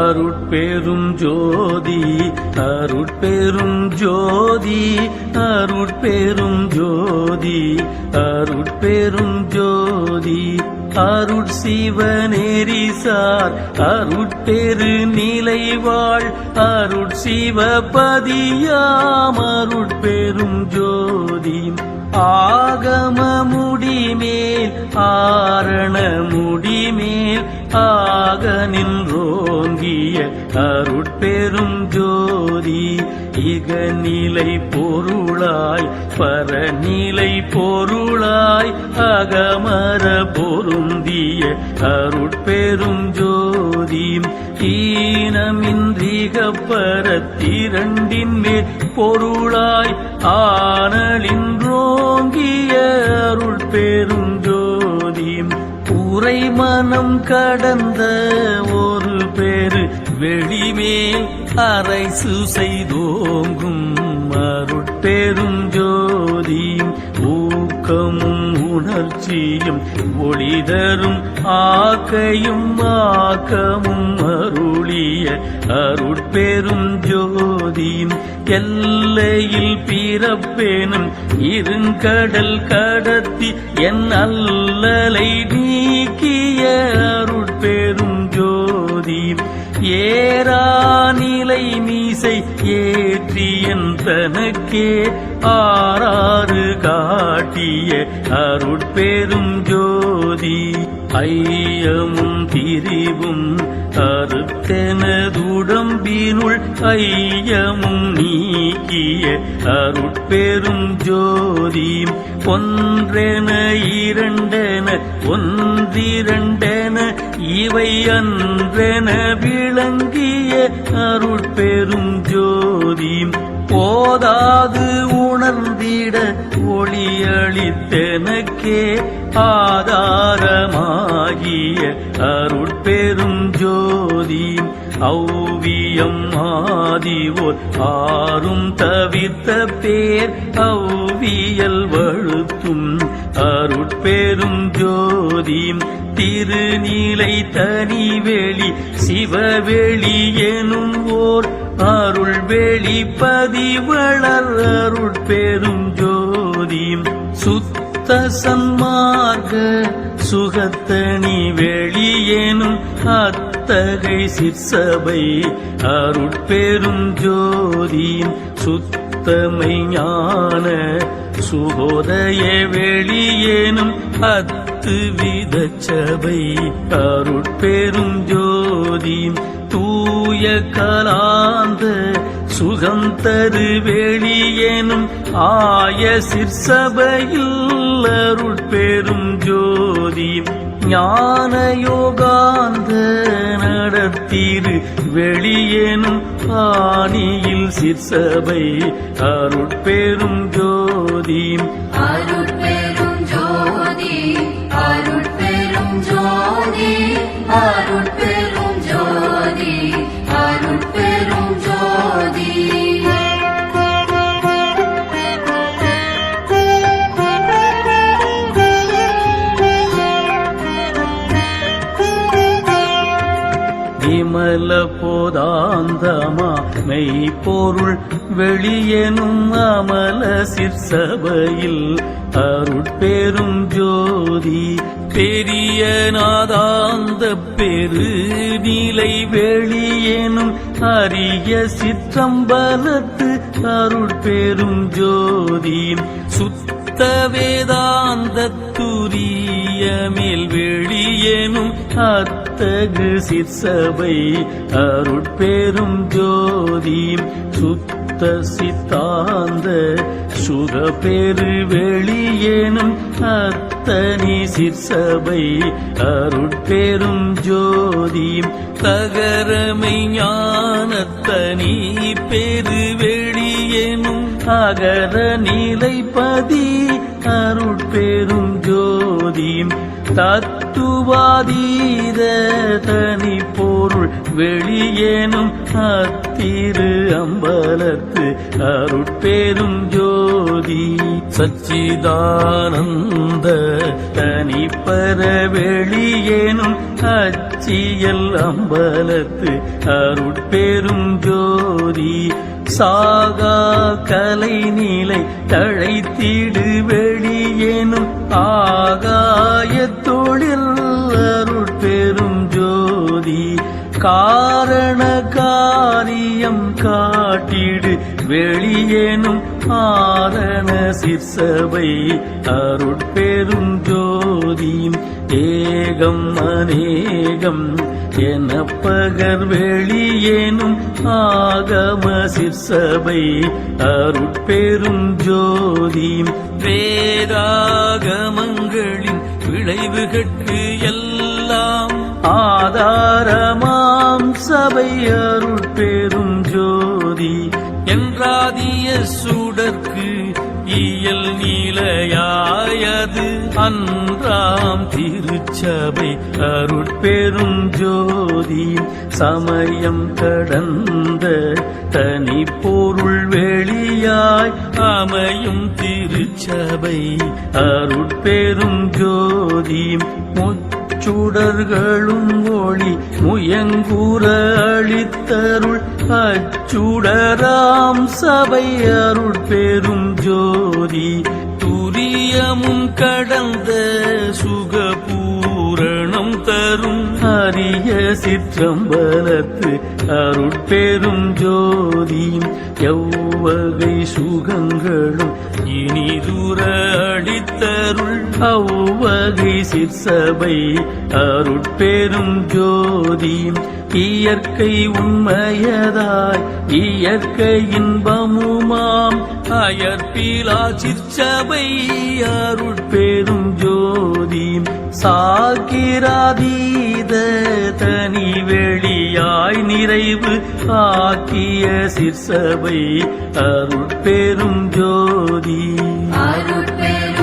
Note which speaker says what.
Speaker 1: அருட்பெரும் ஜோதி அருட்பெரும் ஜோதி அருட்பெரும் ஜோதி அருட்பெரும் ஜோதி அருட்சிவநெறிசார் அருட்பெரு நிலைவாழ் அருட்சிவபதியாம் அருட்பெரும் ஜோதி ஆகம முடிமேல் ஆரண முடிமேல் ஆக நின்றோங்கிய அருட்பெரும் ஜோதி இகநிலை பொருளாய் பரநிலை பொருளாய் அகமர பொருந்திய அருட்பெரும் ஜோதி ஈனமின்றிகப்பரத்திரண்டின் மேல் பொருளாய் ஆனலின்றோங்கிய அருட்பெரும் ஜோதி உரை மனம் கடந்த ஒரு பேரு வெளிமேல் அரைசு செய்தோங்கும் அருட்பெரும் ஜோதி ஊக்கமும் உணர்ச்சியும் ஒளிதரும் ஆக்கையும் ஆக்கமும் அருளிய அருட்பெரும் ஜோதி எல்லையில் பிறப்பேனும் இருங்கடல் கடத்தி என் அல்லலை நீக்கிய அருட்பெரும் ஜோதி ஏறாநிலை மீசை ஏற்றியன் தனக்கே ஆறாறு காட்டிய அருட்பெரும் ஜோதி ஐயமும் திரிவும் அறுத்தெனதுடம்பினுள் ஐயமும் நீக்கிய அருட்பெரும் ஜோதி ஒன்றென இரண்டென ஒன்றிரண்டென இவை அன்றென விளங்கிய அருட்பெரும் ஜோதி போதாது உணர்ந்திட ஒளியளித்தெனக்கே ஆதாரமாகிய அருட்பெரும் ஜோதி ஔவியம் ஆதிவோர் ஆறும் தவிர்த்த பேர் ஔவியல் வழுத்தும் அருட்பெரும் ஜோதி திருநீலை தனிவெளி சிவவெளி எனும் ஓர் அருள் வெளிப்பதிவளர் அருட்பெரும் ஜோதி சுத்த சன்மார்க்க சுகத்தனி வெளியேனும் அத்தகை சிற்சபை அருட்பெரும் ஜோதி சுத்தமை ஞான சுகோதய வெளியேனும் அத்துவித சபை அருட்பெரும் ஜோதி தூய கலாந்த சுகம் தரு வெளியேனும் ஆய சிற்சபையில் அருட்பெரும் ஜோதி ஞான யோகாந்த நடத்திரு வெளியேனும் ஆணியில் சிற்சபை அருட்பெரும் ஜோதி
Speaker 2: அருட்பெரும் ஜோதி அருட்பெரும் ஜோதி அருட்பெரும் ஜோதி அருட்பெரும் ஜோதி
Speaker 1: விமல போதாந்தமா மெய்ப்பொருள் வெளியெனும் அமல சிற்சபையில் அருட்பெரும் ஜோதி பெரிய நாதாந்த பெரு நிலை வெளியேனும் அரிய சிற்றம்பலத்து அருட்பெரும் ஜோதி சுத்த வேதாந்த துரிய மேல் வெளியேனும் அத்தகு சிற்சபை அருட்பெரும் ஜோதி சுத்த சித்தாந்த சுகப்பெரு வெளியேனும் அத்தனி சிற்சபை அருட்பெரும் ஜோதி தகரமை ஞானத்தனி பெரு வெளியேனும் அகர நிலைப்பதி அருட்பெரும் ஜோதி தத்துவாதீத தனி பொருள் வெளியேனும் அத்திரு அம்பலத்து அருட்பெரும் ஜோதி சச்சிதானந்த தனிப்பர வெளியேனும் அச்சியல் அம்பலத்து அருட்பெரும் ஜோதி சாகா கலை நிலை தழைத்திடு வெளியேனும் ஆகாய தொழில் அருட்பெரும் ஜோதி காரண காரியம் காட்டிடு வெளியேனும் ஆரண சிற்சபை அருட்பெரும் ஜோதி ஏகம் அநேகம் என பகர் வெளியேனும் ஆகம சிற்சபை அருட்பெரும் ஜோதி வேதாகமங்களின் விளைவுகட்கு எல்லாம் ஆதாரமாம் சபை அருட்பெரும் ஜோதி என்றாதிய சுடற்கு இயல் நீலையாயது அன்றாம் திருச்சபை அருட்பெரும் ஜோதி சமயம் கடந்த தனி பொருள் வெளியாய் அமையும் திருச்சபை அருட்பெரும் ஜோதி சுடர்களும் ஒளி முயங்குற அளித்தருள் அச்சுடராம் சபை அருட்பெரும் ஜோதி துரியமும் கடந்த சுகபூரணம் தரும் அரிய சிற்றம்பலத்து அருட்பெரும் ஜோதி எவ்வகை சுகங்களும் இனிதுர அளித்தருள் அவ்வகை சிற்சபை அருட்பெரும் ஜோதி இயற்கை உண்மையதாய் இயற்கை இன்பமுமாம் அயற்பிலா சிற்சபை அருட்பெரும் ஜோதி சாக்கிராதீத தனி வெளியாய் நிறைவு ஆக்கிய சிற்சபை அருட்பெரும் ஜோதி
Speaker 2: அருட்பெரும்